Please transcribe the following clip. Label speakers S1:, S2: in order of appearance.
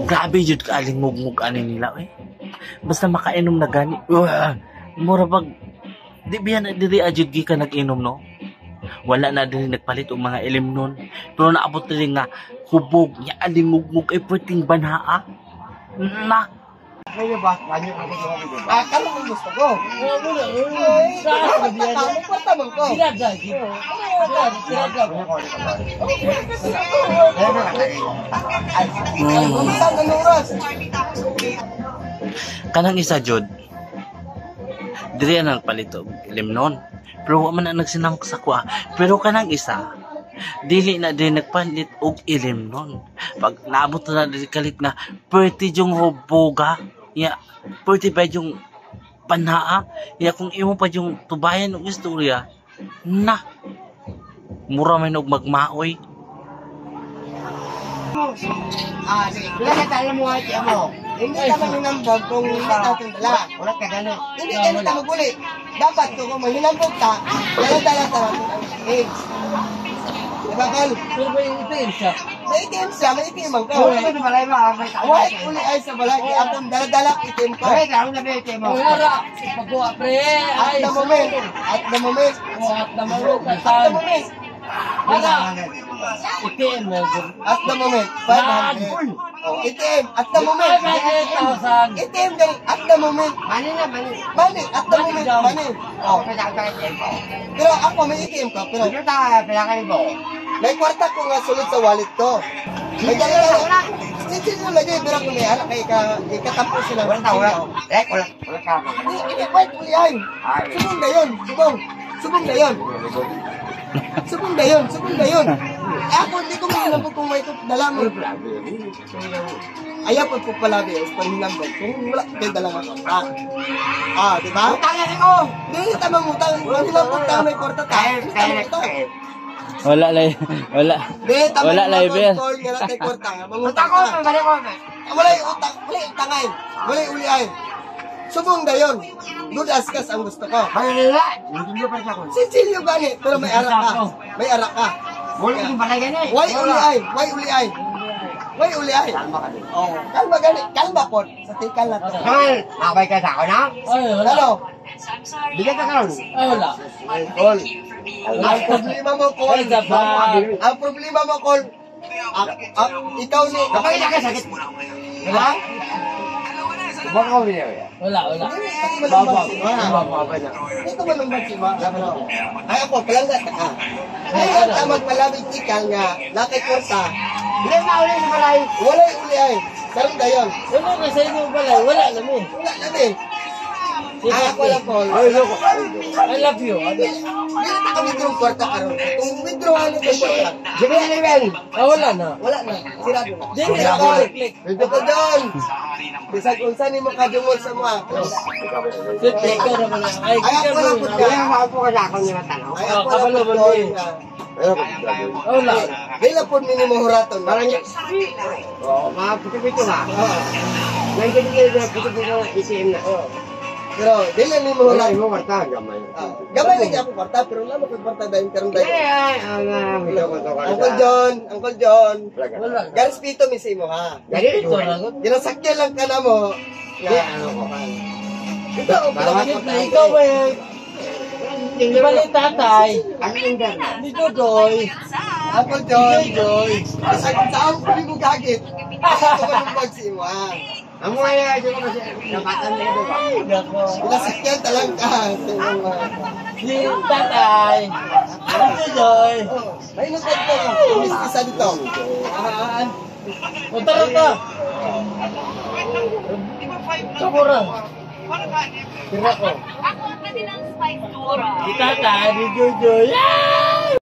S1: Grabe jud ka aling mugmug ani nila eh. Basta makainom na gani. Mura pag di biya na diri ajud gi ka nag-inom no. Wala na diri nagpalit og mga ilim nun. Pero naabot diri nga hubog nya aling mugmug ay pwedeng banhaa. Na
S2: Kaya ba? Kanyo ako sa mga kalo mo gusto ko. Saan ka biya? Pagpatamang ko. Sinagagi.
S1: kanang isa jud. Diri na nagpalit og ilim nun. Pero wa man na nagsinam sa kuha. Pero kanang isa dili na din nagpalit og ilim nun. Pag naabot na diri kalit nga pwede yung huboga. Ya, pwede ba yung panhaa? Ya, kung imo pa yung tubayan ng istorya, na, mura may og magmaoy.
S2: Sige. Wala ka tayo mo nga siya mo. Hindi naman yung nambog kung hindi natin dala. Wala ka gano'n. Hindi ka nita maguli. Dapat kung mahinambog ka, dala-dala tayo. Diba, Kal?
S3: Pero ba yung itim siya?
S2: May itim siya, may itim ang ka. Wala ka balay ba? Wala uli ay sa balay. Atong dala-dala itim ka. Wala ka, wala ba itim mo?
S3: Wala. Pagkuha, pre.
S2: At the moment. At the moment.
S3: At the moment.
S2: At the moment.
S3: Wala. Itim mo.
S2: At the moment. 500. Itim. At the moment.
S3: 500,000.
S2: Itim din. At the moment. Mani na, mani. Mani. At the moment. Mani. Pero ako may itim ka. Pero may kwarta ko nga sulod sa wallet ko. May dala. Sinsin mo lagi. Pero kung may anak ikatampo sila. Wala ka. Hindi, wait, ulihan. Subong na yun. Subong na yun. Subong na yun. Ako hindi ko mahinambog kung may dala mo. Ayaw pa po pala biyos pag hinambog. Kung wala kayo dala nga kwarta. Diba? Utangan ko! Hindi, tamang utang. Kung hinambog tayo may kwarta tayo.
S1: Wala lay, wala. Wala lay ber.
S2: Utang ko, balik ko. Wala utang, wala utangay. Wala uliay. Subong na yun. Dudaskas ang gusto ko. Sinsilyo gani, pero may arak ka. May arak ka. Why uliay? Why uliay? Kalma gani. Kalma po. Sa tikal na to.
S4: Nakabay ka sa ako na?
S3: Ay, wala.
S2: Ano?
S4: Bigyan ka karon.
S3: Ay, wala.
S2: Col. Ang problema mo, Col. Ang problema mo, Col. Ikaw ni...
S4: Kapag ina ka sakit.
S2: Wala?
S4: Baka ko niya.
S3: Wala.
S2: Ito malumbag si Ma. Ay ako, palanggat ka. Ay, ang magmalabig tikal nga, nakay kurta.
S4: Hindi na ulit sa balay.
S2: Walay uli ay. Karoon na yun.
S3: Wala ka sa inyo pala. Wala namin.
S2: Wala namin. Ako lang, Paul.
S3: I love you.
S2: Hindi na kami withdraw kwarta karoon. Kung withdraw ano yung kwarta.
S4: Sige na naman.
S3: Wala na.
S2: Wala na. Sirado na.
S3: Dili
S2: Ako.
S3: ako click.
S2: Ito doon. Bisag kung saan mo kadungol sa mga.
S3: Sige, ikaw naman na. Ay,
S2: Ay, ako lang po.
S4: Kaya ako ka sa ako niya tanong.
S2: Ay, ako lang
S3: kabalo
S2: po.
S3: mo din. Wala.
S2: Gila po minimo huraton.
S4: Parang niya. Oo, mga puti-puti ba? Nandiyan na puti-puti isim na.
S2: Pero, dili ni mo
S4: Wala
S2: huraton.
S4: mo kwarta gamay.
S2: Gamay lagi ako kwarta, pero wala mo kwarta dahil karoon dahil. Uncle John.
S3: Wala.
S2: Garis pito misi mo ha.
S4: Ganito.
S2: Ginasakyan lang ka na mo. Nga ano ko ka. Ito,
S3: Ikaw ba yung... Di ba ni tatay?
S4: Ano yung gano'n?
S3: Ni Dodoy.
S2: Uncle John. Saan ko mo gagit? Ito ka nung magsi mo ha.
S4: Ang mga yan, ito kasi nabatan na ito ba?
S2: Ginasakyan talang ka.
S3: Ni tatay. Ni Dodoy.
S2: May nagkad ko. Isa dito.
S3: O tara ka. Kamura. Tira ko.
S5: Ako ang kanilang spice tour.
S3: Si tatay, ni Dodoy.